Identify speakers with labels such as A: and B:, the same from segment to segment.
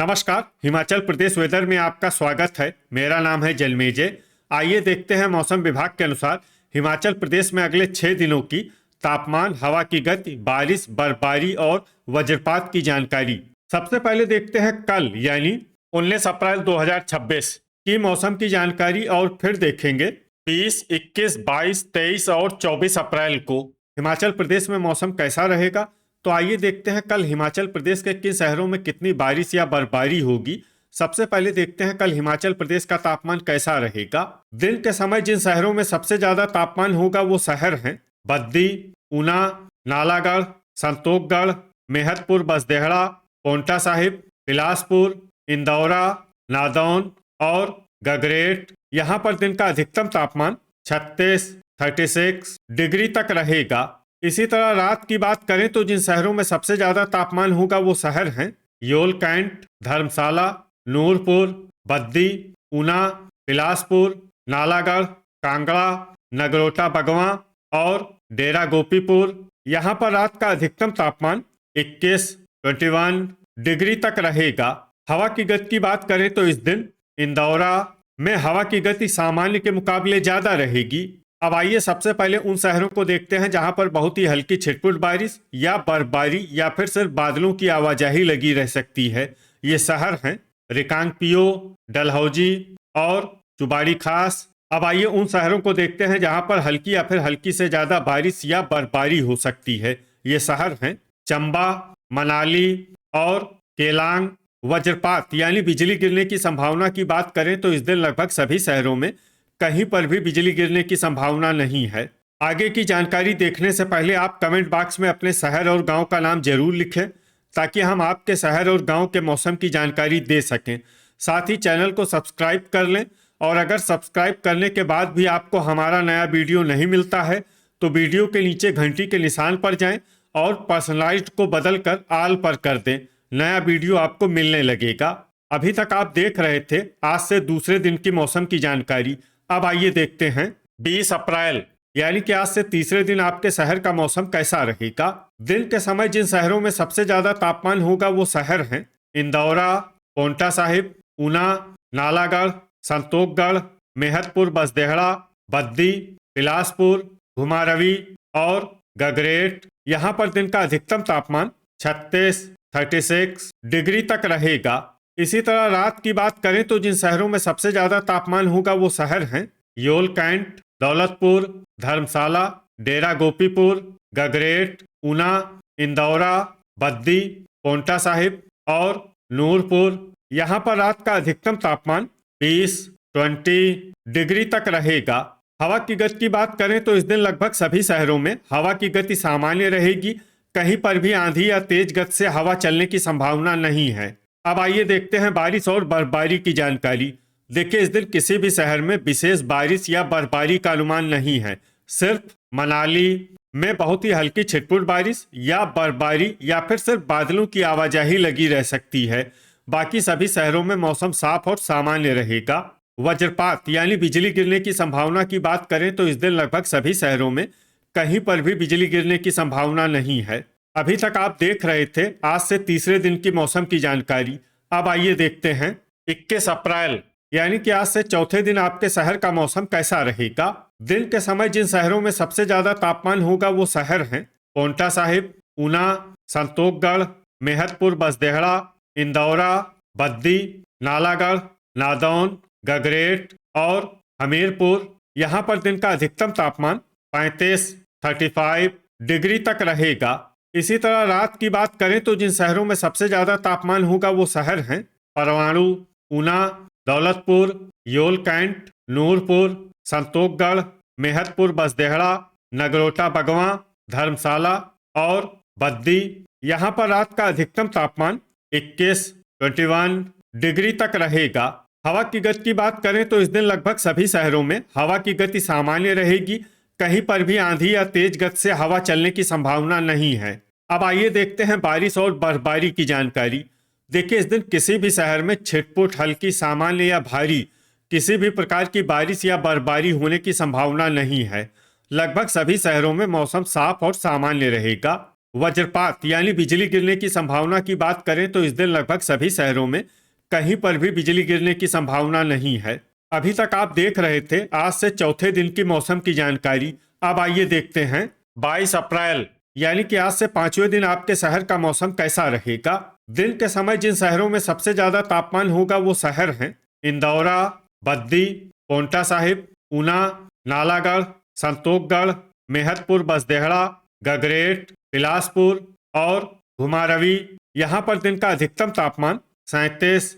A: नमस्कार। हिमाचल प्रदेश वेदर में आपका स्वागत है। मेरा नाम है जलमेजय। आइए देखते हैं मौसम विभाग के अनुसार हिमाचल प्रदेश में अगले 6 दिनों की तापमान, हवा की गति, बारिश, बर्फबारी और वज्रपात की जानकारी। सबसे पहले देखते हैं कल यानी 19 अप्रैल 2026 की मौसम की जानकारी और फिर देखेंगे 20, 21, 22, 23 और 24 अप्रैल को हिमाचल प्रदेश में मौसम कैसा रहेगा। तो आइए देखते हैं कल हिमाचल प्रदेश के किन शहरों में कितनी बारिश या बर्फबारी होगी। सबसे पहले देखते हैं कल हिमाचल प्रदेश का तापमान कैसा रहेगा। दिन के समय जिन शहरों में सबसे ज्यादा तापमान होगा वो शहर हैं बद्दी, ऊना, नालागढ़, संतोखगढ़, मेहतपुर, बसदेहड़ा, पोंटा साहिब, बिलासपुर, इंदौरा, नादौन और गगरेट। यहाँ पर दिन का अधिकतम तापमान 36 डिग्री तक रहेगा। इसी तरह रात की बात करें तो जिन शहरों में सबसे ज्यादा तापमान होगा वो शहर हैं योल कैंट, धर्मशाला, नूरपुर, बद्दी, ऊना, बिलासपुर, नालागढ़, कांगड़ा, नगरोटा बगवां और डेरा गोपीपुर। यहाँ पर रात का अधिकतम तापमान 21 डिग्री तक रहेगा। हवा की गति की बात करें तो इस दिन इंदौरा में हवा की गति सामान्य के मुकाबले ज्यादा रहेगी। अब आइए सबसे पहले उन शहरों को देखते हैं जहां पर बहुत ही हल्की छिटपुट बारिश या बर्फबारी या फिर सिर्फ बादलों की आवाजाही लगी रह सकती है। ये शहर हैं रिकांगपिओ, डलहौजी और चुबाड़ी खास। अब आइए उन शहरों को देखते हैं जहां पर हल्की या फिर हल्की से ज्यादा बारिश या बर्फबारी हो सकती है। ये शहर हैं चंबा, मनाली और केलांग। वज्रपात यानी बिजली गिरने की संभावना की बात करें तो इस दिन लगभग सभी शहरों में कहीं पर भी बिजली गिरने की संभावना नहीं है। आगे की जानकारी देखने से पहले आप कमेंट बॉक्स में अपने शहर और गांव का नाम जरूर लिखें ताकि हम आपके शहर और गांव के मौसम की जानकारी दे सकें। साथ ही चैनल को सब्सक्राइब कर लें और अगर सब्सक्राइब करने के बाद भी आपको हमारा नया वीडियो नहीं मिलता है तो वीडियो के नीचे घंटी के निशान पर जाएं और पर्सनलाइज्ड को बदलकर ऑल पर कर दें। नया वीडियो आपको मिलने लगेगा। अभी तक आप देख रहे थे आज से दूसरे दिन की मौसम की जानकारी। अब आइए देखते हैं 20 अप्रैल यानी कि आज से तीसरे दिन आपके शहर का मौसम कैसा रहेगा। दिन के समय जिन शहरों में सबसे ज्यादा तापमान होगा वो शहर हैं इंदौरा, पोंटा साहिब, ऊना, नालागढ़, संतोखगढ़, मेहतपुर, बसदेहड़ा, बद्दी, बिलासपुर, घुमारवी और गगरेट। यहाँ पर दिन का अधिकतम तापमान 36 डिग्री तक रहेगा। इसी तरह रात की बात करें तो जिन शहरों में सबसे ज्यादा तापमान होगा वो शहर हैं योल कैंट, दौलतपुर, धर्मशाला, डेरा गोपीपुर, गगरेट, ऊना, इंदौरा, बद्दी, पोंटा साहिब और नूरपुर। यहाँ पर रात का अधिकतम तापमान 20 डिग्री तक रहेगा। हवा की गति की बात करें तो इस दिन लगभग सभी शहरों में हवा की गति सामान्य रहेगी। कहीं पर भी आंधी या तेज गति से हवा चलने की संभावना नहीं है। अब आइए देखते हैं बारिश और बर्फबारी की जानकारी। देखिए इस दिन किसी भी शहर में विशेष बारिश या बर्फबारी का अनुमान नहीं है। सिर्फ मनाली में बहुत ही हल्की छिटपुट बारिश या बर्फबारी या फिर सिर्फ बादलों की आवाजाही लगी रह सकती है। बाकी सभी शहरों में मौसम साफ और सामान्य रहेगा। वज्रपात यानी बिजली गिरने की संभावना की बात करें तो इस दिन लगभग सभी शहरों में कहीं पर भी बिजली गिरने की संभावना नहीं है। अभी तक आप देख रहे थे आज से तीसरे दिन की मौसम की जानकारी। अब आइए देखते हैं 21 अप्रैल यानी कि आज से चौथे दिन आपके शहर का मौसम कैसा रहेगा। दिन के समय जिन शहरों में सबसे ज्यादा तापमान होगा वो शहर हैं पोंटा साहिब, ऊना, संतोखगढ़, मेहतपुर, बसदेहड़ा, इंदौरा, बद्दी, नालागढ़, नादौन, गगरेट और हमीरपुर। यहाँ पर दिन का अधिकतम तापमान 35 डिग्री तक रहेगा। इसी तरह रात की बात करें तो जिन शहरों में सबसे ज्यादा तापमान होगा वो शहर हैं परवाणु, ऊना, दौलतपुर, योल कैंट, नूरपुर, संतोखगढ़, मेहतपुर, बसदेहड़ा, नगरोटा बगवां, धर्मशाला और बद्दी। यहाँ पर रात का अधिकतम तापमान 21 डिग्री तक रहेगा। हवा की गति की बात करें तो इस दिन लगभग सभी शहरों में हवा की गति सामान्य रहेगी। कहीं पर भी आंधी या तेज गति से हवा चलने की संभावना नहीं है। अब आइए देखते हैं बारिश और बर्फबारी की जानकारी। देखिए इस दिन किसी भी शहर में छिटपुट, हल्की, सामान्य या भारी किसी भी प्रकार की बारिश या बर्फबारी होने की संभावना नहीं है। लगभग सभी शहरों में मौसम साफ और सामान्य रहेगा। वज्रपात यानी बिजली गिरने की संभावना की बात करें तो इस दिन लगभग सभी शहरों में कहीं पर भी बिजली गिरने की संभावना नहीं है। अभी तक आप देख रहे थे आज से चौथे दिन की मौसम की जानकारी। अब आइए देखते हैं 22 अप्रैल यानी कि आज से पांचवें दिन आपके शहर का मौसम कैसा रहेगा। दिन के समय जिन शहरों में सबसे ज्यादा तापमान होगा वो शहर हैं इंदौरा, बद्दी, पोंटा साहिब, ऊना, नालागढ़, संतोखगढ़, मेहतपुर बसदेहड़ा, गगरेट, बिलासपुर और घुमारवी। यहाँ पर दिन का अधिकतम तापमान 37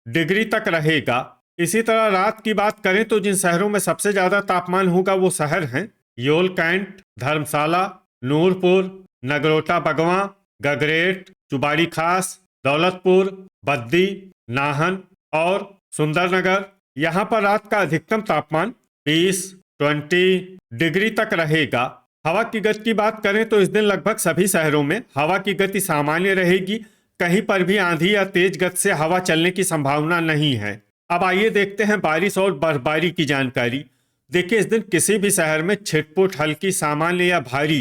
A: डिग्री तक रहेगा। इसी तरह रात की बात करें तो जिन शहरों में सबसे ज्यादा तापमान होगा वो शहर हैं योल कैंट, धर्मशाला, नूरपुर, नगरोटा बगवां, गगरेट, चुबाड़ी खास, दौलतपुर, बद्दी, नाहन और सुंदरनगर। यहाँ पर रात का अधिकतम तापमान 20 डिग्री तक रहेगा। हवा की गति की बात करें तो इस दिन लगभग सभी शहरों में हवा की गति सामान्य रहेगी। कहीं पर भी आंधी या तेज गति से हवा चलने की संभावना नहीं है। अब आइए देखते हैं बारिश और बर्फबारी की जानकारी। देखिए इस दिन किसी भी शहर में छिटपुट, हल्की, सामान्य या भारी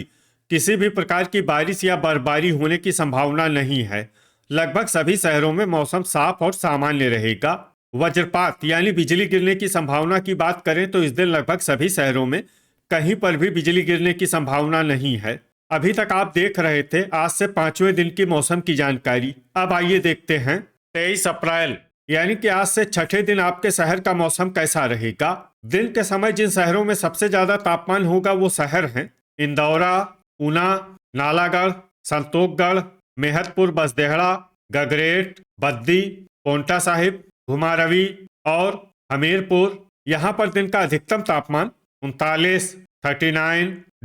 A: किसी भी प्रकार की बारिश या बर्फबारी होने की संभावना नहीं है। लगभग सभी शहरों में मौसम साफ और सामान्य रहेगा। वज्रपात यानी बिजली गिरने की संभावना की बात करें तो इस दिन लगभग सभी शहरों में कहीं पर भी बिजली गिरने की संभावना नहीं है। अभी तक आप देख रहे थे आज से पांचवें दिन की मौसम की जानकारी। अब आइए देखते हैं 23 अप्रैल यानी कि आज से छठे दिन आपके शहर का मौसम कैसा रहेगा। दिन के समय जिन शहरों में सबसे ज्यादा तापमान होगा वो शहर हैं इंदौरा, ऊना, नालागढ़, संतोखगढ़, मेहतपुर बसदेहड़ा, गगरेट, बद्दी, पोंटा साहिब, घुमारवी और हमीरपुर। यहाँ पर दिन का अधिकतम तापमान 39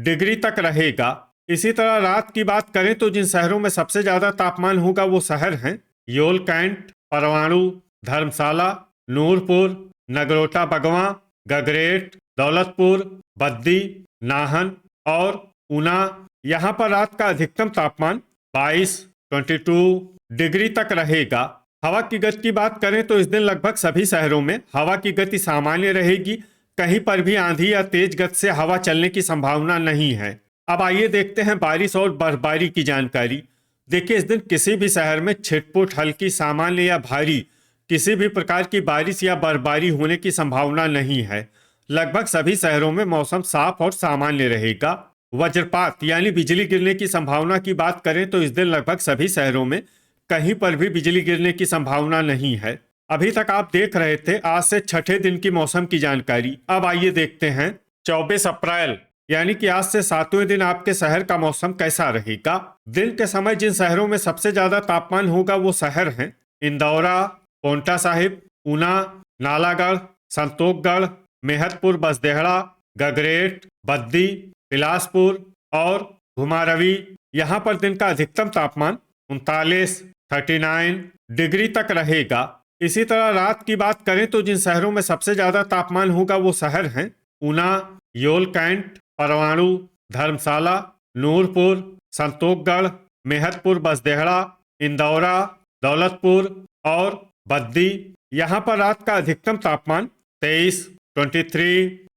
A: डिग्री तक रहेगा। इसी तरह रात की बात करें तो जिन शहरों में सबसे ज्यादा तापमान होगा वो शहर हैं योल कैंट, परवाणु, धर्मशाला, नूरपुर, नगरोटा बगवां, गगरेट, दौलतपुर, बद्दी, नाहन और ऊना। यहाँ पर रात का अधिकतम तापमान 22 डिग्री तक रहेगा। हवा की गति की बात करें तो इस दिन लगभग सभी शहरों में हवा की गति सामान्य रहेगी। कहीं पर भी आंधी या तेज गति से हवा चलने की संभावना नहीं है। अब आइए देखते हैं बारिश और बर्फबारी की जानकारी। देखिए इस दिन किसी भी शहर में छिटपुट, हल्की, सामान्य या भारी किसी भी प्रकार की बारिश या बर्फबारी होने की संभावना नहीं है। लगभग सभी शहरों में मौसम साफ और सामान्य रहेगा। वज्रपात यानी बिजली गिरने की संभावना की बात करें तो इस दिन लगभग सभी शहरों में कहीं पर भी बिजली गिरने की संभावना नहीं है। अभी तक आप देख रहे थे आज से छठे दिन की मौसम की जानकारी। अब आइए देखते हैं 24 अप्रैल यानी कि आज से सातवें दिन आपके शहर का मौसम कैसा रहेगा। दिन के समय जिन शहरों में सबसे ज्यादा तापमान होगा वो शहर हैं इंदौरा, पोंटा साहिब, ऊना, नालागढ़, संतोखगढ़, मेहतपुर बसदेहड़ा, गगरेट, बद्दी, बिलासपुर और घुमारवी। यहाँ पर दिन का अधिकतम तापमान 39 डिग्री तक रहेगा। इसी तरह रात की बात करें तो जिन शहरों में सबसे ज्यादा तापमान होगा वो शहर हैं ऊना, योल कैंट, परवाणु, धर्मशाला, नूरपुर, संतोखगढ़, मेहतपुर बसदेहड़ा, इंदौरा, दौलतपुर और बद्दी। यहाँ पर रात का अधिकतम तापमान 23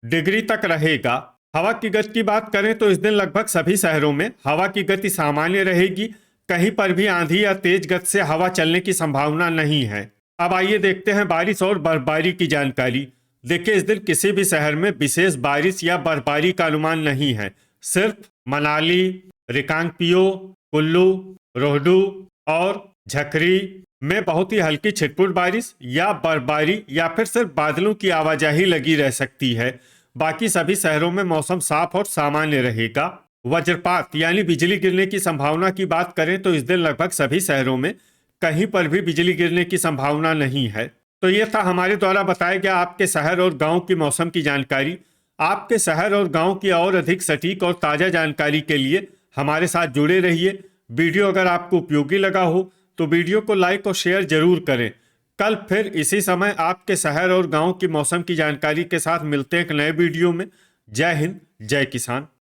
A: डिग्री तक रहेगा। हवा की गति की बात करें तो इस दिन लगभग सभी शहरों में हवा की गति सामान्य रहेगी। कहीं पर भी आंधी या तेज गति से हवा चलने की संभावना नहीं है। अब आइए देखते हैं बारिश और बर्फबारी की जानकारी। देखिए इस दिन किसी भी शहर में विशेष बारिश या बर्फबारी का अनुमान नहीं है। सिर्फ मनाली, रिकांगपिओ, कुल्लू, रोहडू और झकरी में बहुत ही हल्की छिटपुट बारिश या बर्फबारी या फिर सिर्फ बादलों की आवाजाही लगी रह सकती है। बाकी सभी शहरों में मौसम साफ और सामान्य रहेगा। वज्रपात यानी बिजली गिरने की संभावना की बात करें तो इस दिन लगभग सभी शहरों में कहीं पर भी बिजली गिरने की संभावना नहीं है। तो ये था हमारे द्वारा बताया गया आपके शहर और गांव की मौसम की जानकारी। आपके शहर और गांव की और अधिक सटीक और ताज़ा जानकारी के लिए हमारे साथ जुड़े रहिए। वीडियो अगर आपको उपयोगी लगा हो तो वीडियो को लाइक और शेयर जरूर करें। कल फिर इसी समय आपके शहर और गांव की मौसम की जानकारी के साथ मिलते हैं एक नए वीडियो में। जय हिंद, जय किसान।